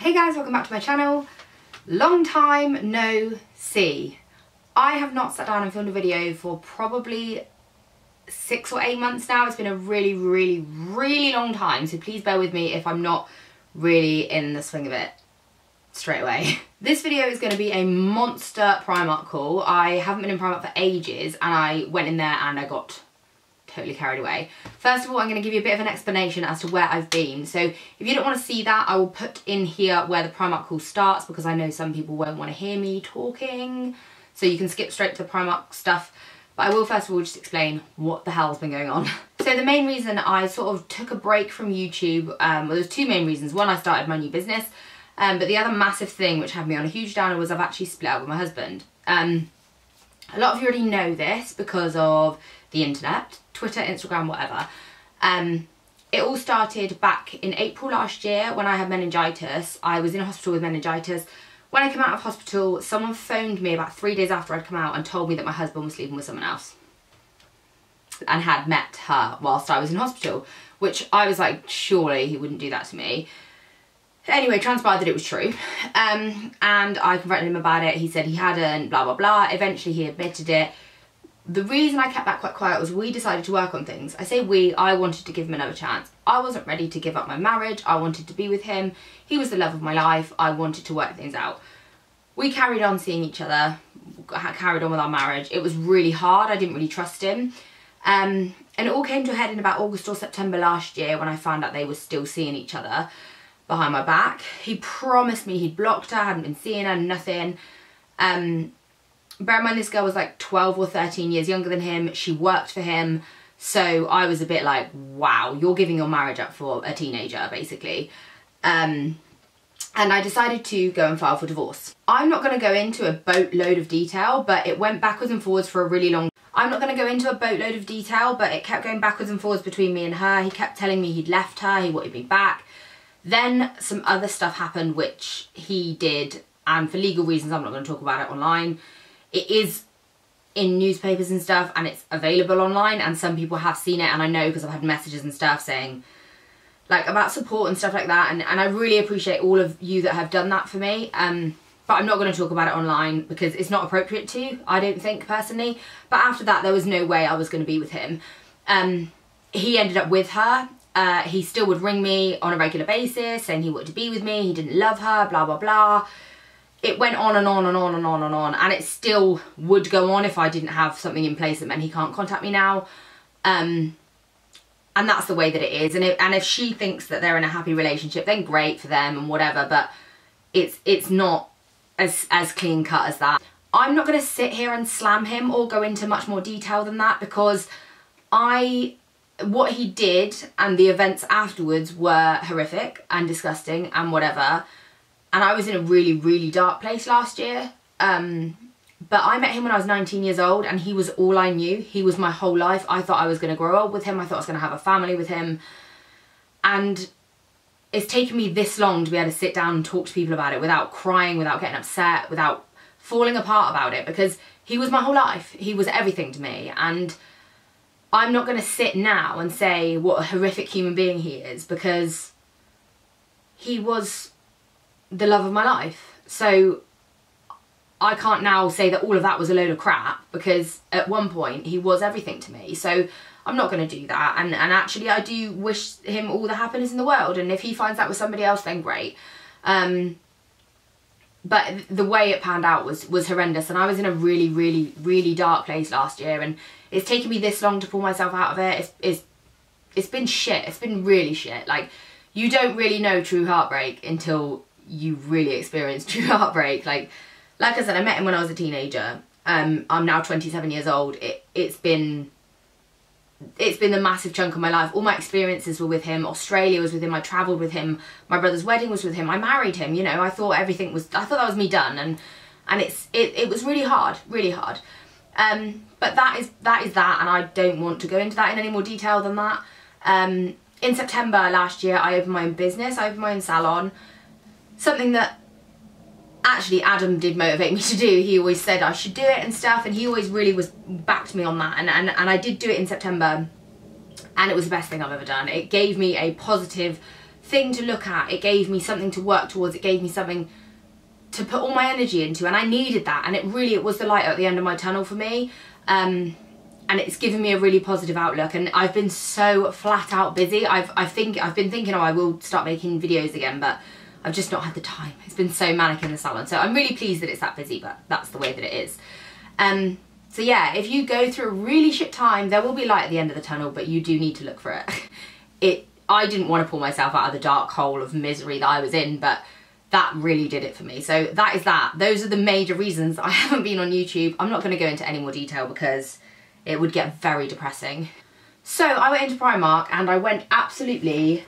Hey guys, welcome back to my channel. Long time no see. I have not sat down and filmed a video for probably 6 or 8 months now. It's been a really long time, so please bear with me if I'm not really in the swing of it straight away. This video is going to be a monster Primark haul. I haven't been in Primark for ages and I went in there and I got totally carried away. First of all, I'm going to give you a bit of an explanation as to where I've been. So if you don't want to see that, I will put in here where the Primark haul starts, because I know some people won't want to hear me talking, so you can skip straight to the Primark stuff. But I will first of all just explain what the hell's been going on. So the main reason I sort of took a break from YouTube, well, there's two main reasons. One, I started my new business, but the other massive thing which had me on a huge downer was I've actually split up with my husband. A lot of you already know this because of the internet, Twitter, Instagram, whatever. It all started back in April last year when I had meningitis. I was in hospital with meningitis. When I came out of hospital, someone phoned me about 3 days after I'd come out and told me that my husband was sleeping with someone else and had met her whilst I was in hospital, which I was like, surely he wouldn't do that to me. Anyway, transpired that it was true, and I confronted him about it. He said he hadn't, blah, blah, blah. Eventually he admitted it. The reason I kept that quite quiet was we decided to work on things. I say we, I wanted to give him another chance. I wasn't ready to give up my marriage. I wanted to be with him. He was the love of my life. I wanted to work things out. We carried on seeing each other, carried on with our marriage. It was really hard. I didn't really trust him. And it all came to a head in about August or September last year when I found out they were still seeing each other behind my back. He promised me he'd blocked her, hadn't been seeing her, nothing. Bear in mind, this girl was like 12 or 13 years younger than him. She worked for him. So I was a bit like, wow, you're giving your marriage up for a teenager, basically. And I decided to go and file for divorce. I'm not going to go into a boatload of detail, but it went backwards and forwards for a really long time. I'm not going to go into a boatload of detail, but it kept going backwards and forwards between me and her. He kept telling me he'd left her, he wanted me back. Then some other stuff happened which he did, and for legal reasons I'm not going to talk about it online. It is in newspapers and stuff, and it's available online, and some people have seen it, and I know because I've had messages and stuff saying like about support and stuff like that, and I really appreciate all of you that have done that for me. But I'm not going to talk about it online because it's not appropriate to, I don't think, personally. But after that, there was no way I was going to be with him. He ended up with her. He still would ring me on a regular basis saying he wanted to be with me, he didn't love her, blah, blah, blah. It went on and on and on and on and on, and it still would go on if I didn't have something in place that meant he can't contact me now. And that's the way that it is. And if she thinks that they're in a happy relationship, then great for them and whatever, but it's not as clean cut as that. I'm not going to sit here and slam him or go into much more detail than that, because what he did and the events afterwards were horrific and disgusting and whatever. And I was in a really dark place last year. But I met him when I was 19 years old, and he was all I knew. He was my whole life. I thought I was going to grow old with him. I thought I was going to have a family with him. And it's taken me this long to be able to sit down and talk to people about it without crying, without getting upset, without falling apart about it, because he was my whole life. He was everything to me. And I'm not going to sit now and say what a horrific human being he is, because he was the love of my life. So I can't now say that all of that was a load of crap, because at one point he was everything to me. So I'm not going to do that. And actually I do wish him all the happiness in the world, and if he finds that with somebody else, then great. But the way it panned out was horrendous, and I was in a really dark place last year, and it's taken me this long to pull myself out of it. It's been shit. It's been really shit. Like, you don't really know true heartbreak until you really experience true heartbreak. Like I said, I met him when I was a teenager. I'm now 27 years old. It's been the massive chunk of my life. All my experiences were with him. Australia was with him. I travelled with him. My brother's wedding was with him. I married him. You know, I thought that was me done, and it was really hard. But that is that, and I don't want to go into that in any more detail than that. In September last year, I opened my own business. I opened my own salon. Something that actually Adam did motivate me to do. He always said I should do it and stuff, and he always really backed me on that, and I did do it in September, and it was the best thing I've ever done. It gave me a positive thing to look at. It gave me something to work towards. It gave me something to put all my energy into, and I needed that. And it was the light at the end of my tunnel for me. And it's given me a really positive outlook. And I've been so flat out busy. I've been thinking, oh, I will start making videos again, but I've just not had the time. It's been so manic in the salon. So I'm really pleased that it's that busy, but that's the way that it is. So yeah, if you go through a really shit time, there will be light at the end of the tunnel, but you do need to look for it. I didn't want to pull myself out of the dark hole of misery that I was in, but that really did it for me. So that is that. Those are the major reasons I haven't been on YouTube. I'm not going to go into any more detail because it would get very depressing. So I went into Primark and I went absolutely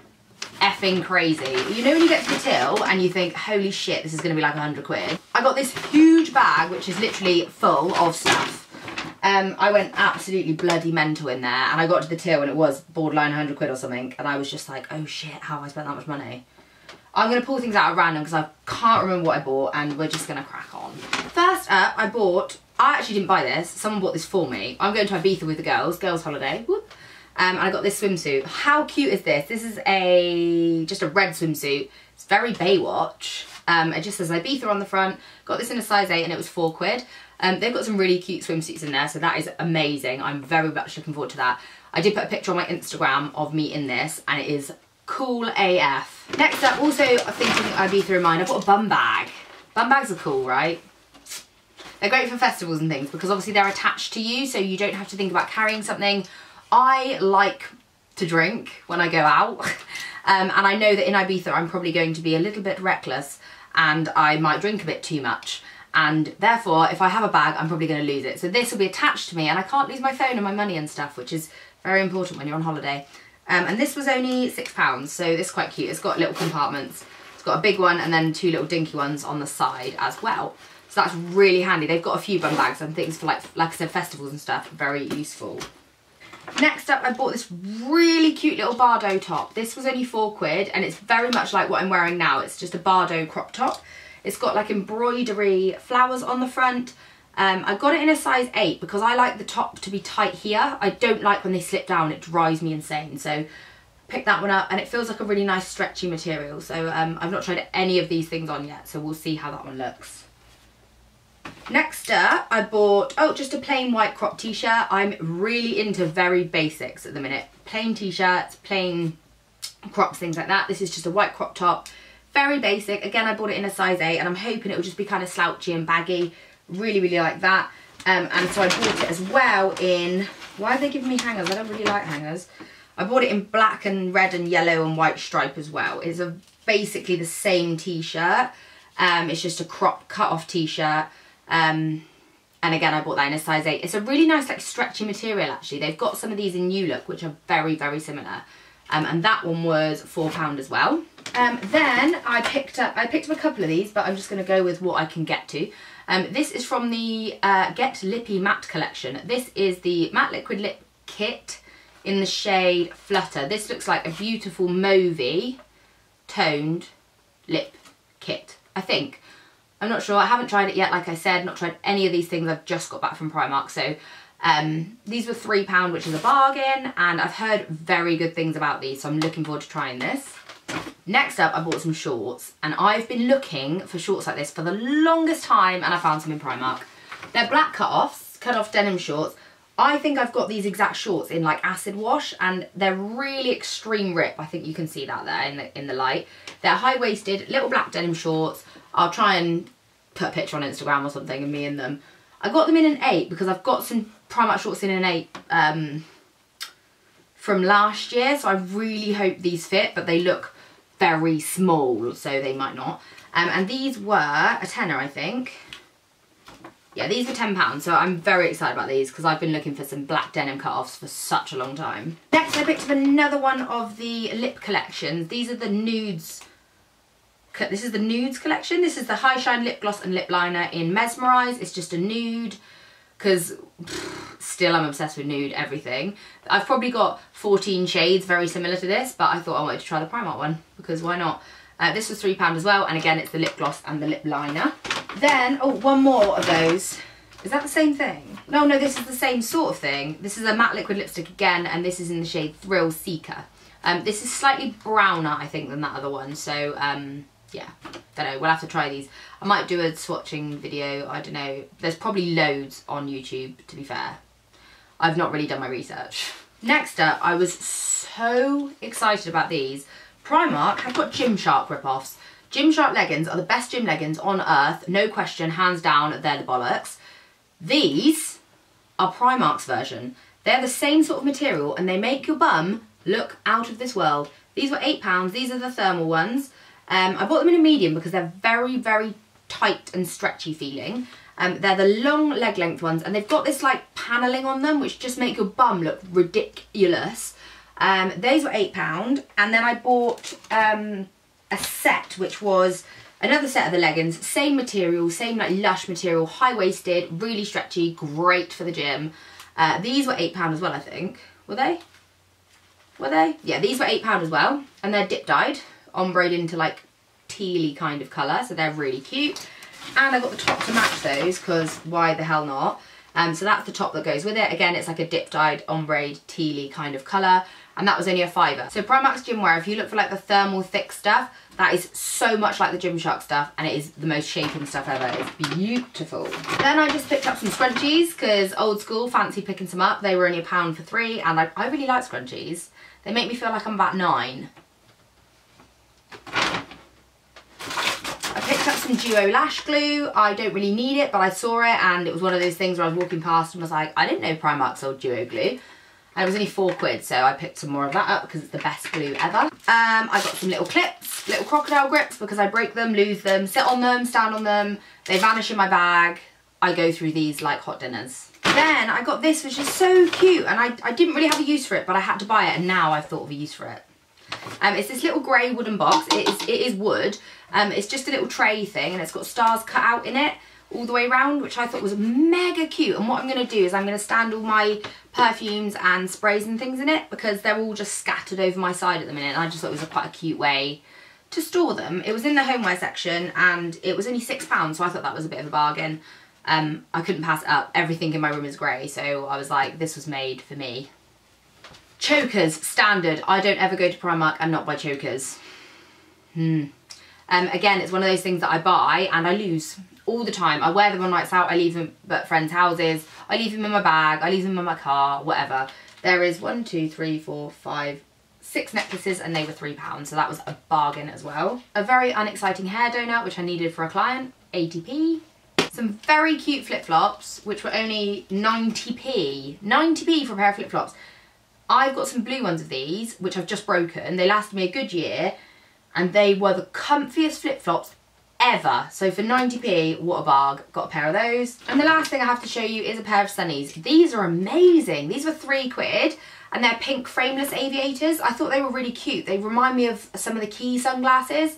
effing crazy. You know when you get to the till and you think, holy shit, this is going to be like 100 quid. I got this huge bag which is literally full of stuff. I went absolutely bloody mental in there, and I got to the till and it was borderline 100 quid or something, and I was just like, oh shit, how have I spent that much money? I'm going to pull things out at random because I can't remember what I bought, and we're just going to crack on. First up, I actually didn't buy this, someone bought this for me. I'm going to Ibiza with the girls holiday, whoop. And I got this swimsuit. How cute is this? This is just a red swimsuit. It's very Baywatch. It just says Ibiza on the front. Got this in a size 8 and it was 4 quid. They've got some really cute swimsuits in there, so that is amazing. I'm very much looking forward to that. I did put a picture on my Instagram of me in this, and it is cool AF. Next up, also thinking Ibiza in mind, I've got a bum bag. Bum bags are cool, right? They're great for festivals and things because obviously they're attached to you, so you don't have to think about carrying something. I like to drink when I go out, and I know that in Ibiza I'm probably going to be a little bit reckless and I might drink a bit too much. And therefore, if I have a bag, I'm probably going to lose it. So this will be attached to me, and I can't lose my phone and my money and stuff, which is very important when you're on holiday. And this was only £6, so this is quite cute. It's got little compartments. It's got a big one and then 2 little dinky ones on the side as well. So that's really handy. They've got a few bum bags and things for like I said, festivals and stuff. Very useful. Next up, I bought this really cute little Bardo top. This was only 4 quid, and it's very much like what I'm wearing now. It's just a Bardo crop top. It's got like embroidery flowers on the front. I got it in a size 8 because I like the top to be tight here. I don't like when they slip down, it drives me insane. So picked that one up, and it feels like a really nice stretchy material. So I've not tried any of these things on yet, so we'll see how that one looks. Next up, I bought, just a plain white crop t-shirt. I'm really into very basics at the minute. Plain t-shirts, plain crops, things like that. This is just a white crop top. Very basic. Again, I bought it in a size 8, and I'm hoping it will just be kind of slouchy and baggy. Really, really like that. And so I bought it as well in, why have they given me hangers? I don't really like hangers. I bought it in black and red and yellow and white stripe as well. It's basically the same t-shirt. It's just a crop cut-off t-shirt. And again, I bought that in a size 8. It's a really nice, like, stretchy material, actually. They've got some of these in New Look, which are very, very similar. And that one was £4 as well. Then I picked up a couple of these, but I'm just going to go with what I can get to. This is from the Get Lippy Matte collection. This is the Matte Liquid Lip Kit in the shade Flutter. This looks like a beautiful mauvey toned lip kit, I think. I'm not sure. I haven't tried it yet, like I said. Not tried any of these things. I've just got back from Primark. So these were £3, which is a bargain. And I've heard very good things about these. So I'm looking forward to trying this. Next up, I bought some shorts. And I've been looking for shorts like this for the longest time. And I found some in Primark. They're black cut-offs, cut-off denim shorts. I think I've got these exact shorts in like acid wash, and they're really extreme rip. I think you can see that there in the light. They're high-waisted, little black denim shorts. I'll try and put a picture on Instagram or something of me in them. I got them in an 8 because I've got some Primark shorts in an 8 from last year, so I really hope these fit, but they look very small, so they might not. And these were a tenner, I think. Yeah, these were £10, so I'm very excited about these because I've been looking for some black denim cut-offs for such a long time. Next, I picked up another one of the lip collections. These are the nudes. This is the nudes collection. This is the High Shine Lip Gloss and Lip Liner in Mesmerise. It's just a nude because still I'm obsessed with nude everything. I've probably got 14 shades very similar to this, but I thought I wanted to try the Primark one because why not? This was £3 as well, and again it's the lip gloss and the lip liner. Then, one more of those. Is that the same thing? No, this is the same sort of thing. This is a matte liquid lipstick again, and this is in the shade Thrill Seeker. This is slightly browner, I think, than that other one. So, yeah, don't know. We'll have to try these. I might do a swatching video. I don't know. There's probably loads on YouTube, to be fair. I've not really done my research. Next up, I was so excited about these. Primark have got Gymshark rip-offs. Gymshark leggings are the best gym leggings on earth. No question, hands down, they're the bollocks. These are Primark's version. They're the same sort of material and they make your bum look out of this world. These were £8. These are the thermal ones. I bought them in a medium because they're very, very tight and stretchy feeling. They're the long leg length ones and they've got this like panelling on them which just make your bum look ridiculous. Those were £8 and then I bought a set which was another set of the leggings, same material, same like lush material, high-waisted, really stretchy, great for the gym. These were £8 as well, I think. Were they? Were they? Yeah, these were £8 as well and they're dip dyed, ombreed into like tealy kind of colour, so they're really cute. And I got the top to match those because why the hell not? So that's the top that goes with it. Again, it's like a dip dyed, ombre, tealy kind of colour. And that was only a £5. So Primark's gym wear, if you look for like the thermal thick stuff, that is so much like the Gymshark stuff and it is the most shaping stuff ever. It's beautiful. Then I just picked up some scrunchies because old school, fancy picking some up. They were only £1 for 3 and I really like scrunchies. They make me feel like I'm about 9. I picked up some Duo lash glue. I don't really need it, but I saw it and it was one of those things where I was walking past and was like, I didn't know Primark sold Duo glue. And it was only £4, so I picked some more of that up because it's the best glue ever. I got some little clips, little crocodile grips because I break them, lose them, sit on them, stand on them. They vanish in my bag. I go through these like hot dinners. Then I got this, which is so cute, and I didn't really have a use for it, but I had to buy it, and now I've thought of a use for it. It's this little grey wooden box. It is wood. It's just a little tray thing, and it's got stars cut out in it all the way around, which I thought was mega cute. And what I'm going to do is I'm going to stand all my perfumes and sprays and things in it because they're all just scattered over my side at the minute, and I just thought it was quite a cute way to store them. It was in the homeware section and it was only £6, so I thought that was a bit of a bargain. I couldn't pass it up. Everything in my room is grey, so I was like, this was made for me. Chokers, standard. I don't ever go to Primark and not buy chokers. Again, it's one of those things that I buy and I lose all the time. I wear them on nights out, I leave them at friends' houses, I leave them in my bag, I leave them in my car, whatever. There is 1, 2, 3, 4, 5, 6 necklaces and they were £3, so that was a bargain as well. A very unexciting hair donut, which I needed for a client, 80p. Some very cute flip-flops, which were only 90p. 90p for a pair of flip-flops. I've got some blue ones of these, which I've just broken. They lasted me a good year, and they were the comfiest flip-flops ever. So for 90p, what a bargain. Got a pair of those. And the last thing I have to show you is a pair of sunnies. These are amazing. These were £3 and they're pink frameless aviators. I thought they were really cute. They remind me of some of the Key sunglasses.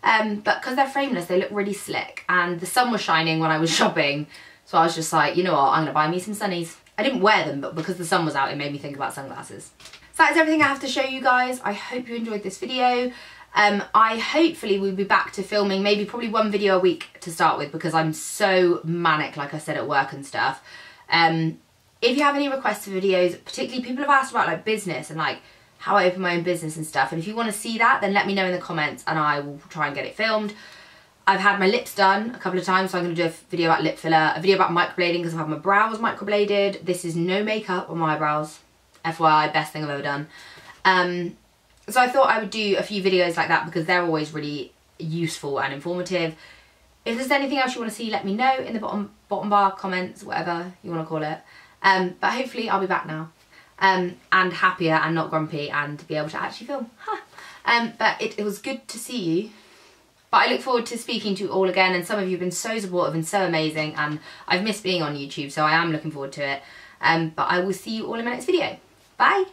But because they're frameless, they look really slick. And the sun was shining when I was shopping. So I was just like, you know what, I'm going to buy me some sunnies. I didn't wear them, but because the sun was out, it made me think about sunglasses. So that is everything I have to show you guys. I hope you enjoyed this video. I hopefully will be back to filming probably 1 video a week to start with because I'm so manic, like I said, at work and stuff. If you have any requests for videos, particularly people have asked about like business and like how I open my own business and stuff, and if you want to see that, then let me know in the comments and I will try and get it filmed. I've had my lips done a couple of times, so I'm going to do a video about lip filler, a video about microblading because I've had my brows microbladed. This is no makeup on my eyebrows. FYI, best thing I've ever done. So I thought I would do a few videos like that because they're always really useful and informative. If there's anything else you want to see, let me know in the bottom bar, comments, whatever you want to call it. But hopefully I'll be back now. And happier and not grumpy and be able to actually film. But it was good to see you. But I look forward to speaking to you all again, and some of you have been so supportive and so amazing, and I've missed being on YouTube, so I am looking forward to it. But I will see you all in my next video. Bye!